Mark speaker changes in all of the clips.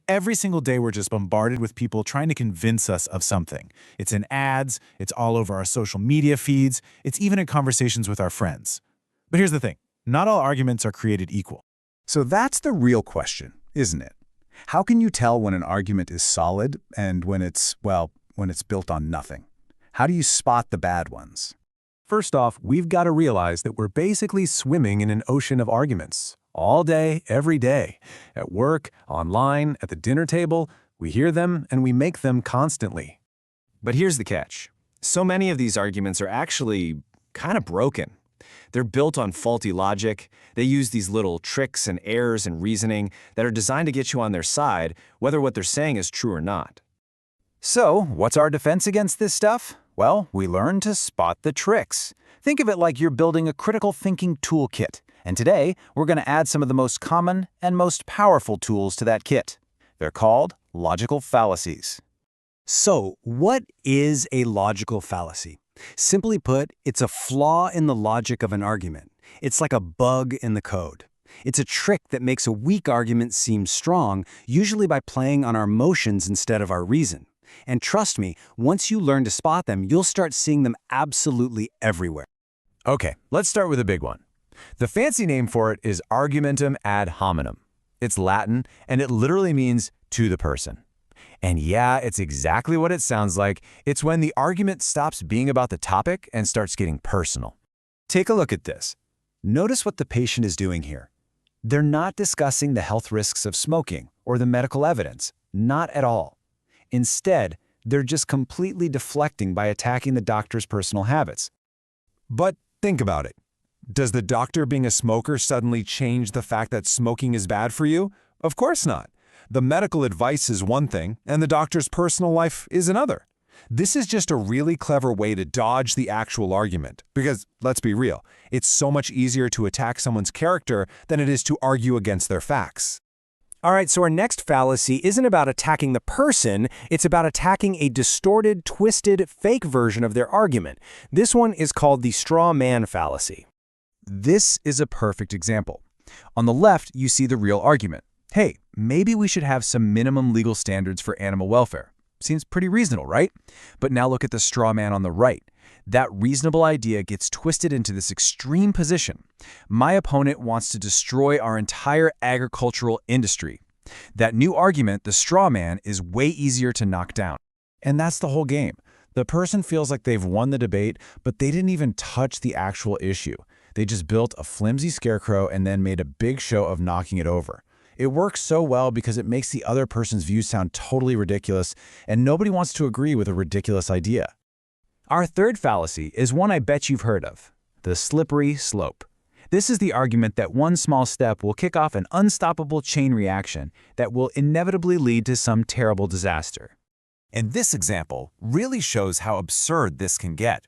Speaker 1: Every single day we're just bombarded with people trying to convince us of something. It's in ads, it's all over our social media feeds, it's even in conversations with our friends. But here's the thing, not all arguments are created equal.
Speaker 2: So that's the real question, isn't it? How can you tell when an argument is solid and when it's built on nothing? How do you spot the bad ones?
Speaker 3: First off, we've got to realize that we're basically swimming in an ocean of arguments. All day, every day. At work, online, at the dinner table, we hear them and we make them constantly.
Speaker 4: But here's the catch. So many of these arguments are actually kind of broken. They're built on faulty logic. They use these little tricks and errors in reasoning that are designed to get you on their side, whether what they're saying is true or not.
Speaker 2: So, what's our defense against this stuff? Well, we learn to spot the tricks. Think of it like you're building a critical thinking toolkit. And today, we're going to add some of the most common and most powerful tools to that kit. They're called logical fallacies.
Speaker 5: So, what is a logical fallacy? Simply put, it's a flaw in the logic of an argument. It's like a bug in the code. It's a trick that makes a weak argument seem strong, usually by playing on our emotions instead of our reason. And trust me, once you learn to spot them, you'll start seeing them absolutely everywhere.
Speaker 3: Okay, let's start with a big one. The fancy name for it is argumentum ad hominem. It's Latin, and it literally means to the person. And yeah, it's exactly what it sounds like. It's when the argument stops being about the topic and starts getting personal.
Speaker 2: Take a look at this. Notice what the patient is doing here. They're not discussing the health risks of smoking or the medical evidence. Not at all. Instead, they're just completely deflecting by attacking the doctor's personal habits.
Speaker 3: But think about it. Does the doctor being a smoker suddenly change the fact that smoking is bad for you? Of course not. The medical advice is one thing, and the doctor's personal life is another. This is just a really clever way to dodge the actual argument, because, let's be real, it's so much easier to attack someone's character than it is to argue against their facts.
Speaker 5: All right, so our next fallacy isn't about attacking the person, it's about attacking a distorted, twisted, fake version of their argument. This one is called the straw man fallacy.
Speaker 2: This is a perfect example. On the left, you see the real argument. Hey, maybe we should have some minimum legal standards for animal welfare. Seems pretty reasonable, right? But now look at the straw man on the right. That reasonable idea gets twisted into this extreme position. My opponent wants to destroy our entire agricultural industry. That new argument, the straw man, is way easier to knock down. And that's the whole game. The person feels like they've won the debate, but they didn't even touch the actual issue. They just built a flimsy scarecrow and then made a big show of knocking it over. It works so well because it makes the other person's views sound totally ridiculous, and nobody wants to agree with a ridiculous idea. Our third fallacy is one I bet you've heard of, the slippery slope. This is the argument that one small step will kick off an unstoppable chain reaction that will inevitably lead to some terrible disaster.
Speaker 6: And this example really shows how absurd this can get.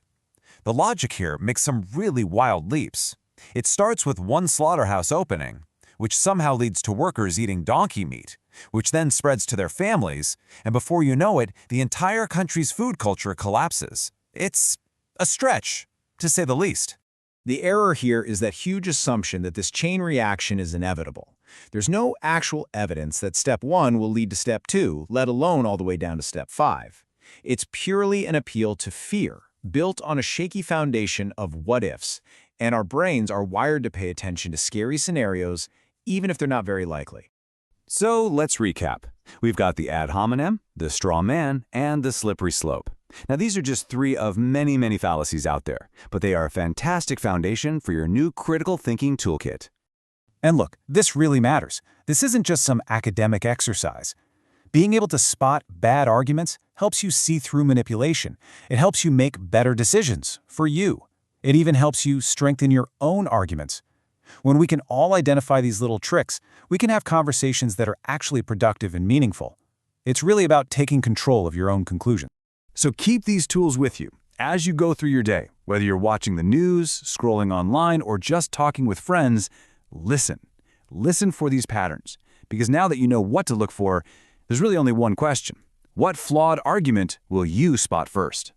Speaker 6: The logic here makes some really wild leaps. It starts with one slaughterhouse opening, which somehow leads to workers eating donkey meat, which then spreads to their families, and before you know it, the entire country's food culture collapses. It's a stretch, to say the least.
Speaker 2: The error here is that huge assumption that this chain reaction is inevitable. There's no actual evidence that step 1 will lead to step 2, let alone all the way down to step 5. It's purely an appeal to fear, built on a shaky foundation of what-ifs, and our brains are wired to pay attention to scary scenarios, even if they're not very likely.
Speaker 3: So let's recap. We've got the ad hominem, the straw man, and the slippery slope. Now these are just 3 of many, many fallacies out there, but they are a fantastic foundation for your new critical thinking toolkit.
Speaker 2: And look, this really matters. This isn't just some academic exercise. Being able to spot bad arguments helps you see through manipulation. It helps you make better decisions for you. It even helps you strengthen your own arguments. When we can all identify these little tricks, we can have conversations that are actually productive and meaningful. It's really about taking control of your own conclusion. So keep these tools with you as you go through your day. Whether you're watching the news, scrolling online, or just talking with friends, listen. Listen for these patterns. Because now that you know what to look for, there's really only one question. What flawed argument will you spot first?